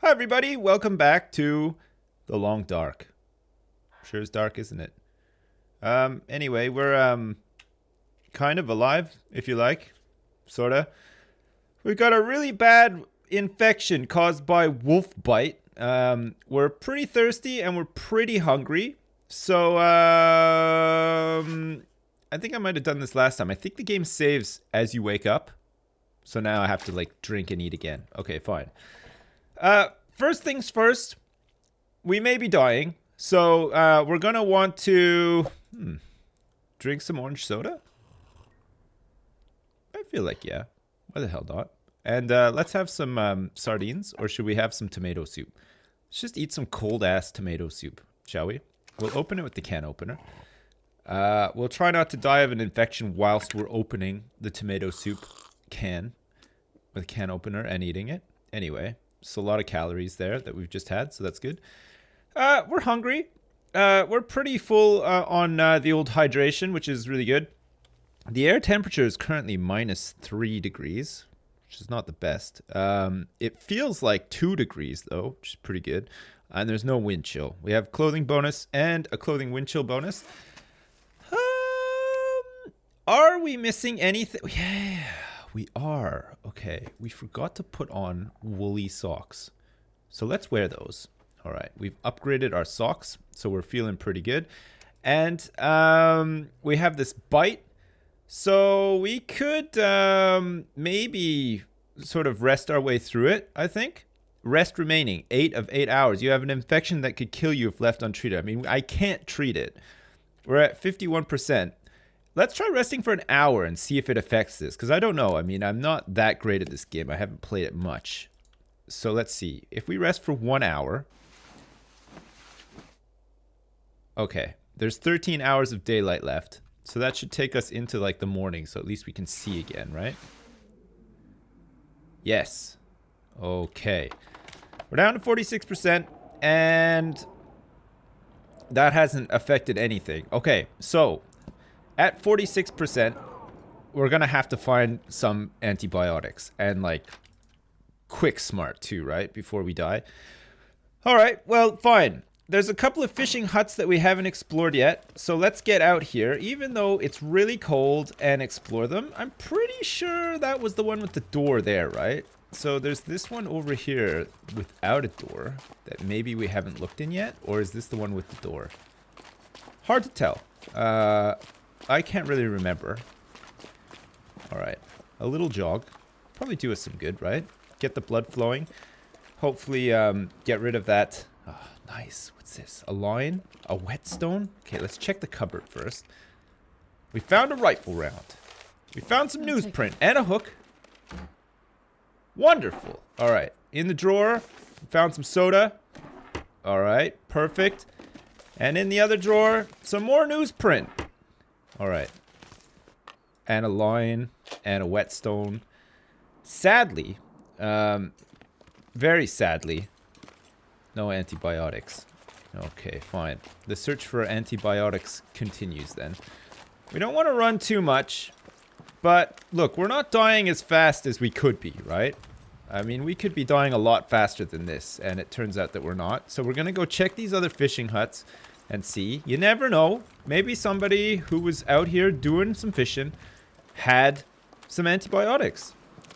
Hi everybody, welcome back to The Long Dark. Sure is dark, isn't it? Anyway, we're kind of alive, if you like. Sorta. We got a really bad infection caused by wolf bite. We're pretty thirsty and we're pretty hungry. So I think I might have done this last time. I think the game saves as you wake up. So now I have to like drink and eat again. Okay, fine. First things first, we may be dying, so we're gonna want to drink some orange soda. I feel like yeah, why the hell not? And let's have some sardines, or should we have some tomato soup? Let's just eat some cold ass tomato soup, shall we? We'll open it with the can opener. We'll try not to die of an infection whilst we're opening the tomato soup can with a can opener and eating it. Anyway. So a lot of calories there that we've just had, so that's good. We're hungry. We're pretty full on the old hydration, which is really good. The air temperature is currently -3 degrees, which is not the best. It feels like 2 degrees, though, which is pretty good. And there's no wind chill. We have clothing bonus and a clothing wind chill bonus. Are we missing anything? Yeah. We are. Okay, we forgot to put on woolly socks. So let's wear those. All right, we've upgraded our socks, so we're feeling pretty good. And we have this bite. So we could maybe sort of rest our way through it, I think. Rest remaining, 8 of 8 hours. You have an infection that could kill you if left untreated. I mean, I can't treat it. We're at 51%. Let's try resting for an hour and see if it affects this. Because I don't know. I mean, I'm not that great at this game. I haven't played it much. So let's see. If we rest for 1 hour. Okay. There's 13 hours of daylight left. So that should take us into like the morning. So at least we can see again, right? Yes. Okay. We're down to 46%. And that hasn't affected anything. Okay. So at 46%, we're going to have to find some antibiotics. And, like, quick smart, too, right? Before we die. All right, well, fine. There's a couple of fishing huts that we haven't explored yet. So let's get out here. Even though it's really cold, and explore them. I'm pretty sure that was the one with the door there, right? So there's this one over here without a door that maybe we haven't looked in yet. Or is this the one with the door? Hard to tell. I can't really remember. Alright. A little jog. Probably do us some good, right? Get the blood flowing. Hopefully, get rid of that. Oh, nice. What's this? A line? A whetstone? Okay, let's check the cupboard first. We found a rifle round. We found some newsprint and a hook. Wonderful. Alright. In the drawer, we found some soda. Alright. Perfect. And in the other drawer, some more newsprint. Alright. And a line. And a whetstone. Sadly. Very sadly. No antibiotics. Okay, fine. The search for antibiotics continues then. We don't want to run too much. But, look, we're not dying as fast as we could be, right? I mean, we could be dying a lot faster than this. And it turns out that we're not. So we're going to go check these other fishing huts. And see, you never know. Maybe somebody who was out here doing some fishing had some antibiotics.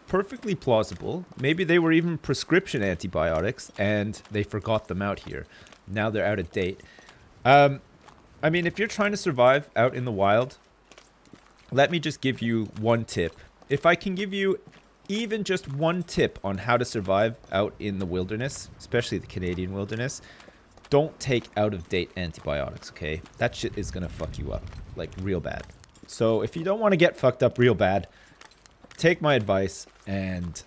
Perfectly plausible. Maybe they were even prescription antibiotics and they forgot them out here. Now they're out of date. I mean, if you're trying to survive out in the wild, let me just give you one tip. If I can give you even just one tip on how to survive out in the wilderness, especially the Canadian wilderness, don't take out-of-date antibiotics, okay? That shit is gonna fuck you up, like, real bad. So if you don't want to get fucked up real bad, take my advice and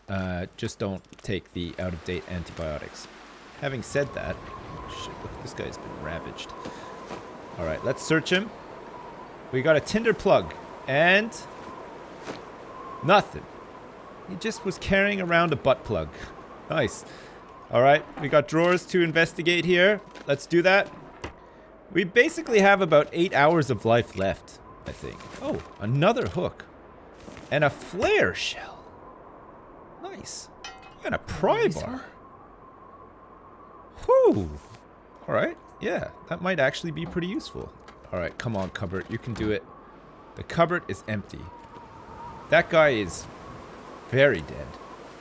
just don't take the out-of-date antibiotics. Having said that, shit, look, this guy's been ravaged. All right, let's search him. We got a tinder plug and nothing. He just was carrying around a butt plug. Nice. All right, we got drawers to investigate here. Let's do that. We basically have about 8 hours of life left, I think. Oh, another hook. And a flare shell. Nice. And a pry bar. Ooh. All right. Yeah, that might actually be pretty useful. All right, come on, cupboard. You can do it. The cupboard is empty. That guy is very dead.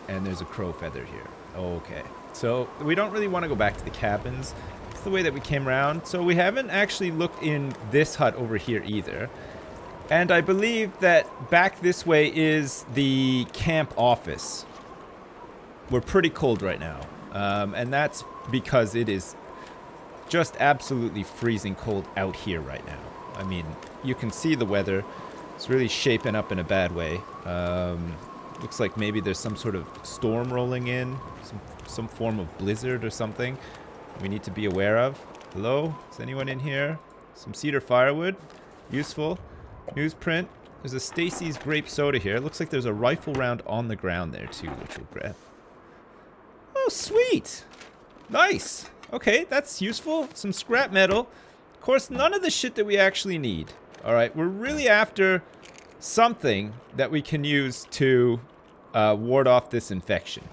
And there's a crow feather here. Okay. So we don't really want to go back to the cabins. It's the way that we came around. So we haven't actually looked in this hut over here either. And I believe that back this way is the camp office. We're pretty cold right now. And that's because it is just absolutely freezing cold out here right now. I mean, you can see the weather. It's really shaping up in a bad way. Looks like maybe there's some sort of storm rolling in. Some form of blizzard or something we need to be aware of. Hello? Is anyone in here? Some cedar firewood. Useful. Newsprint. There's a Stacy's grape soda here. It looks like there's a rifle round on the ground there too, which we'll grab. Oh, sweet! Nice! Okay, that's useful. Some scrap metal. Of course, none of the shit that we actually need. Alright, we're really after something that we can use to ward off this infection.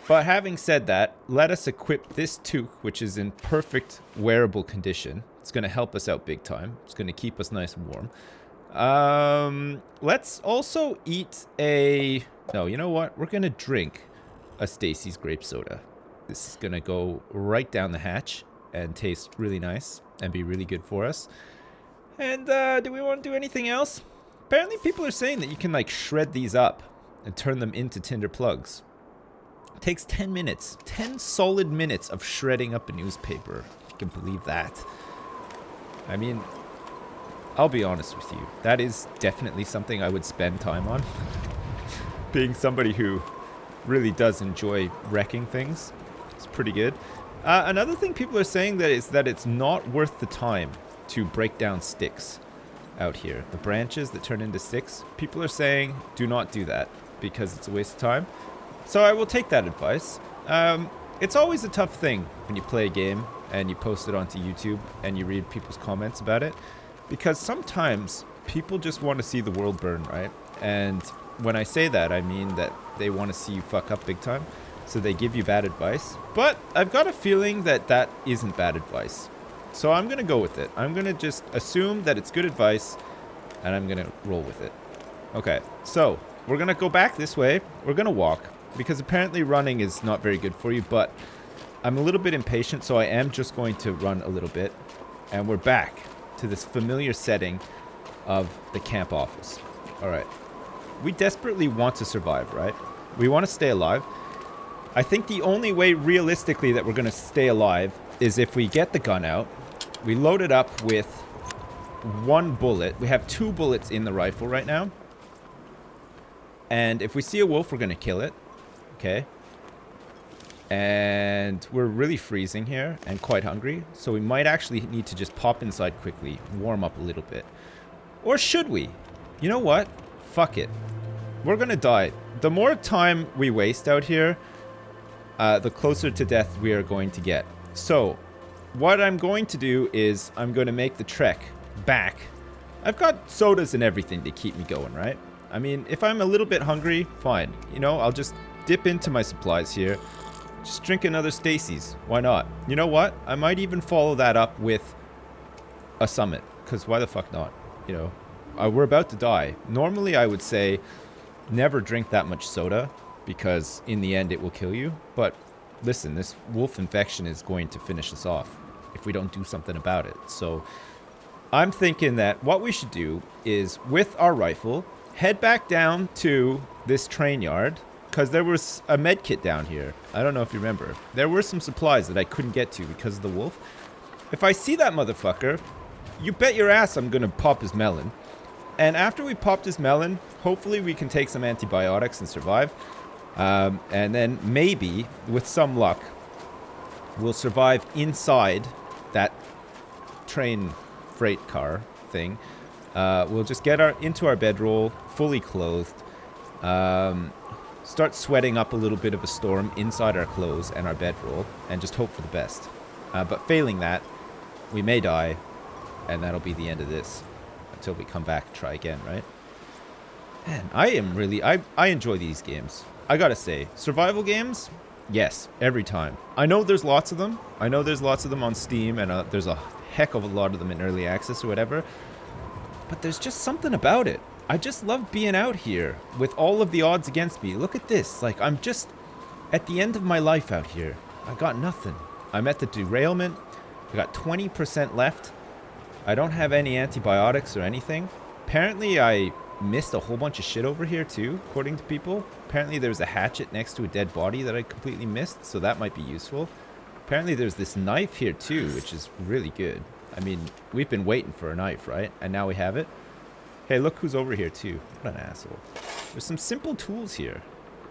But having said that, let us equip this toque, which is in perfect wearable condition. It's going to help us out big time. It's going to keep us nice and warm. Let's also eat a... No, you know what? We're going to drink a Stacy's grape soda. This is going to go right down the hatch and taste really nice and be really good for us. And do we want to do anything else? Apparently people are saying that you can like shred these up and turn them into tinder plugs. It takes 10 minutes. 10 solid minutes of shredding up a newspaper. If you can believe that. I mean, I'll be honest with you. That is definitely something I would spend time on. Being somebody who really does enjoy wrecking things. It's pretty good. Another thing people are saying is that it's not worth the time to break down sticks out here. The branches that turn into sticks. People are saying do not do that because it's a waste of time. So I will take that advice. It's always a tough thing when you play a game and you post it onto YouTube and you read people's comments about it. Because sometimes people just want to see the world burn, right? And when I say that, I mean that they want to see you fuck up big time. So they give you bad advice. But I've got a feeling that that isn't bad advice. So I'm going to go with it. I'm going to just assume that it's good advice. And I'm going to roll with it. Okay, so we're going to go back this way. We're going to walk. Because apparently running is not very good for you. But I'm a little bit impatient. So I am just going to run a little bit. And we're back to this familiar setting of the camp office. Alright. We desperately want to survive, right? We want to stay alive. I think the only way realistically that we're going to stay alive is if we get the gun out, we load it up with one bullet. We have 2 bullets in the rifle right now. And if we see a wolf, we're going to kill it. Okay. And we're really freezing here and quite hungry. So we might actually need to just pop inside quickly, warm up a little bit. Or should we? You know what? Fuck it. We're going to die. The more time we waste out here, the closer to death we are going to get. So, what I'm going to do is I'm going to make the trek back. I've got sodas and everything to keep me going, right? I mean, if I'm a little bit hungry, fine. You know, I'll just dip into my supplies here. Just drink another Stacy's. Why not? You know what? I might even follow that up with a summit. Because why the fuck not? You know, we're about to die. Normally, I would say never drink that much soda. Because in the end, it will kill you. But listen, this wolf infection is going to finish us off if we don't do something about it. So I'm thinking that what we should do is, with our rifle, head back down to this train yard. Because there was a med kit down here. I don't know if you remember. There were some supplies that I couldn't get to because of the wolf. If I see that motherfucker, you bet your ass I'm going to pop his melon. And after we popped his melon, hopefully we can take some antibiotics and survive. And then maybe, with some luck, we'll survive inside that train freight car thing. We'll just get into our bedroll, fully clothed. Start sweating up a little bit of a storm inside our clothes and our bedroll, and just hope for the best. But failing that, we may die, and that'll be the end of this. Until we come back and try again, right? Man, I enjoy these games. I gotta say, survival games, Yes, every time. I know there's lots of them. I know there's lots of them on Steam, and there's a heck of a lot of them in early access or whatever. But there's just something about it. I just love being out here with all of the odds against me. Look at this. Like, I'm just at the end of my life out here. I got nothing. I'm at the derailment. I got 20% left. I don't have any antibiotics or anything. Apparently, I missed a whole bunch of shit over here, too, according to people. Apparently, there's a hatchet next to a dead body that I completely missed, so that might be useful. Apparently, there's this knife here, too, which is really good. I mean, we've been waiting for a knife, right? And now we have it. Hey, look who's over here, too. What an asshole. There's some simple tools here.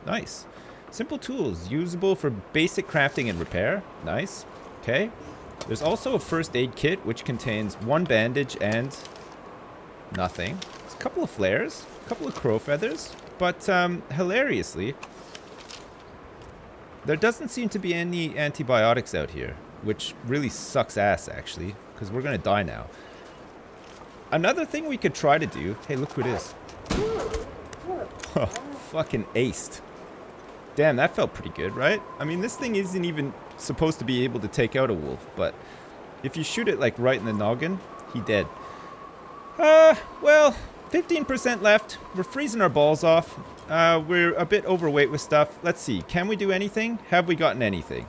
Nice. Simple tools, usable for basic crafting and repair. Nice. Okay. There's also a first aid kit, which contains 1 bandage and nothing. There's a couple of flares, a couple of crow feathers, but hilariously, there doesn't seem to be any antibiotics out here, which really sucks ass, actually, because we're going to die now. Another thing we could try to do... Hey, look who it is. Oh, fucking aced. Damn, that felt pretty good, right? I mean, this thing isn't even supposed to be able to take out a wolf, but if you shoot it, like, right in the noggin, he dead. Well, 15% left. We're freezing our balls off. We're a bit overweight with stuff. Let's see. Can we do anything? Have we gotten anything?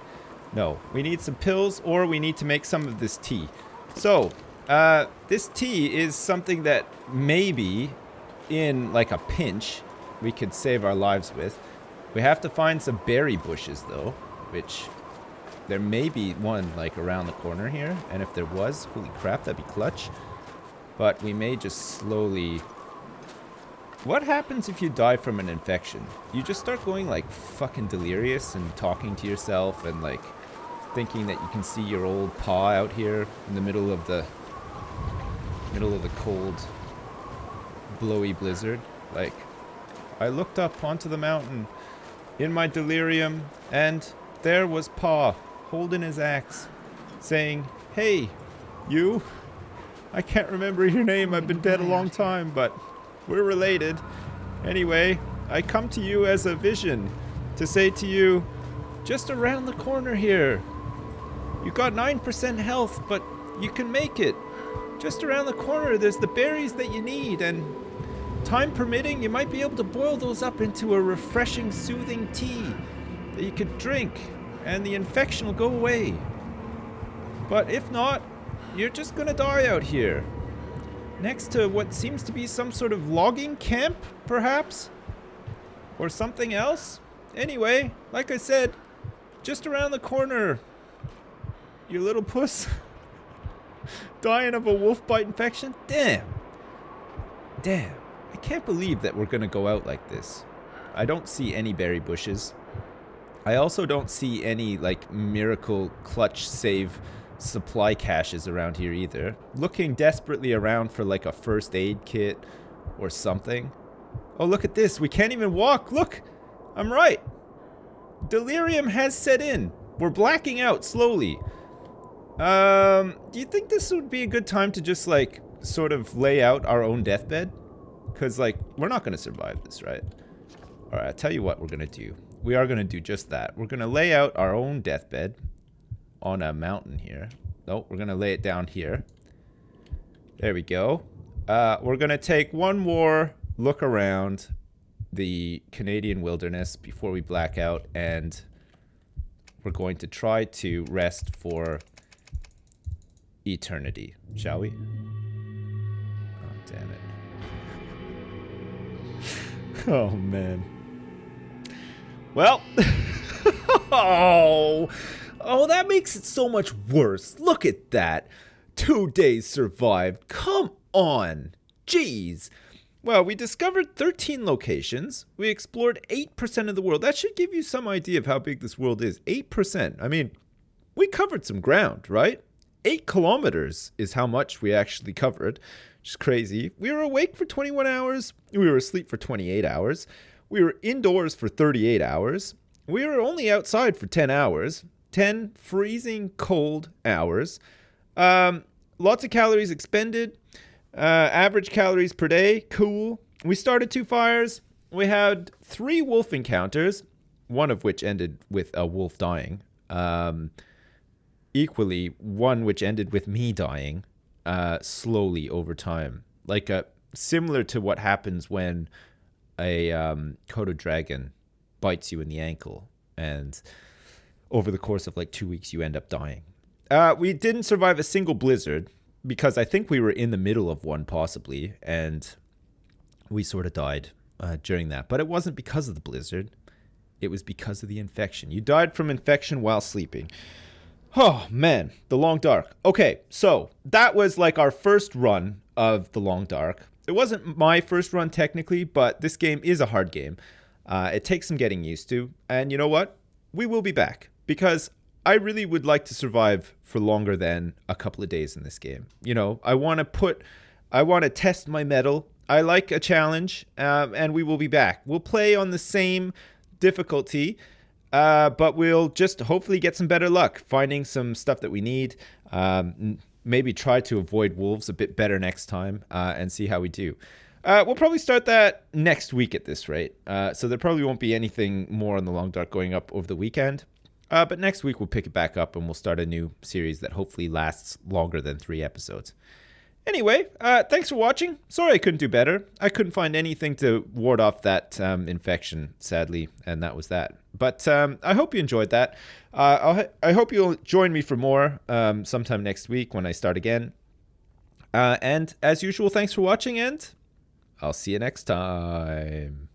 No. We need some pills, or we need to make some of this tea. So, this tea is something that maybe, in, like, a pinch, we could save our lives with. We have to find some berry bushes, though, which there may be one, like, around the corner here. And if there was, holy crap, that'd be clutch. But we may just slowly... What happens if you die from an infection? You just start going, like, fucking delirious and talking to yourself and, like, thinking that you can see your old paw out here in the middle of the cold, blowy blizzard. Like, I looked up onto the mountain in my delirium, and there was Pa, holding his axe, saying, "Hey, you, I can't remember your name, I've been dead a long time, but we're related. Anyway, I come to you as a vision to say to you, just around the corner here, you got 9% health, but you can make it. Just around the corner, there's the berries that you need, and time permitting, you might be able to boil those up into a refreshing, soothing tea that you could drink, and the infection will go away. But if not, you're just gonna die out here. Next to what seems to be some sort of logging camp, perhaps? Or something else? Anyway, like I said, just around the corner, you little puss. Dying of a wolf bite infection? Damn. I can't believe that we're gonna go out like this. I don't see any berry bushes. I also don't see any, like, miracle clutch save supply caches around here either. Looking desperately around for, like, a first aid kit or something. Oh, look at this. We can't even walk. Look! I'm right. Delirium has set in. We're blacking out slowly. Do you think this would be a good time to just, like, sort of lay out our own deathbed? Because, like, we're not going to survive this, right? Alright, I'll tell you what we're going to do. We are going to do just that. We're going to lay out our own deathbed on a mountain here. No, we're going to lay it down here. There we go. We're going to take one more look around the Canadian wilderness before we black out, and we're going to try to rest for eternity, shall we? Oh, damn it. Oh, man. Well, oh, that makes it so much worse. Look at that. 2 days survived. Come on. Jeez. Well, we discovered 13 locations. We explored 8% of the world. That should give you some idea of how big this world is. 8%. I mean, we covered some ground, right? 8 kilometers is how much we actually covered, which is crazy. We were awake for 21 hours. We were asleep for 28 hours. We were indoors for 38 hours. We were only outside for 10 hours. 10 freezing cold hours. Lots of calories expended. Average calories per day. Cool. We started 2 fires. We had 3 wolf encounters. one of which ended with a wolf dying. Equally, one which ended with me dying slowly over time. Like similar to what happens when a Kodo dragon bites you in the ankle, and over the course of like 2 weeks, you end up dying. We didn't survive a single blizzard because I think we were in the middle of one possibly, and we sort of died during that. But it wasn't because of the blizzard. It was because of the infection. You died from infection while sleeping. Oh, man. The Long Dark. Okay, so that was like our first run of The Long Dark. It wasn't my first run technically, but this game is a hard game. It takes some getting used to. And you know what? We will be back because I really would like to survive for longer than a couple of days in this game. You know, I want to test my mettle. I like a challenge, and we will be back. We'll play on the same difficulty, but we'll just hopefully get some better luck finding some stuff that we need. Maybe try to avoid wolves a bit better next time, and see how we do. We'll probably start that next week at this rate. So there probably won't be anything more on the Long Dark going up over the weekend. But next week we'll pick it back up and we'll start a new series that hopefully lasts longer than 3 episodes. Anyway, thanks for watching. Sorry I couldn't do better. I couldn't find anything to ward off that infection, sadly, and that was that. But I hope you enjoyed that. I hope you'll join me for more sometime next week when I start again. And as usual, thanks for watching, and I'll see you next time.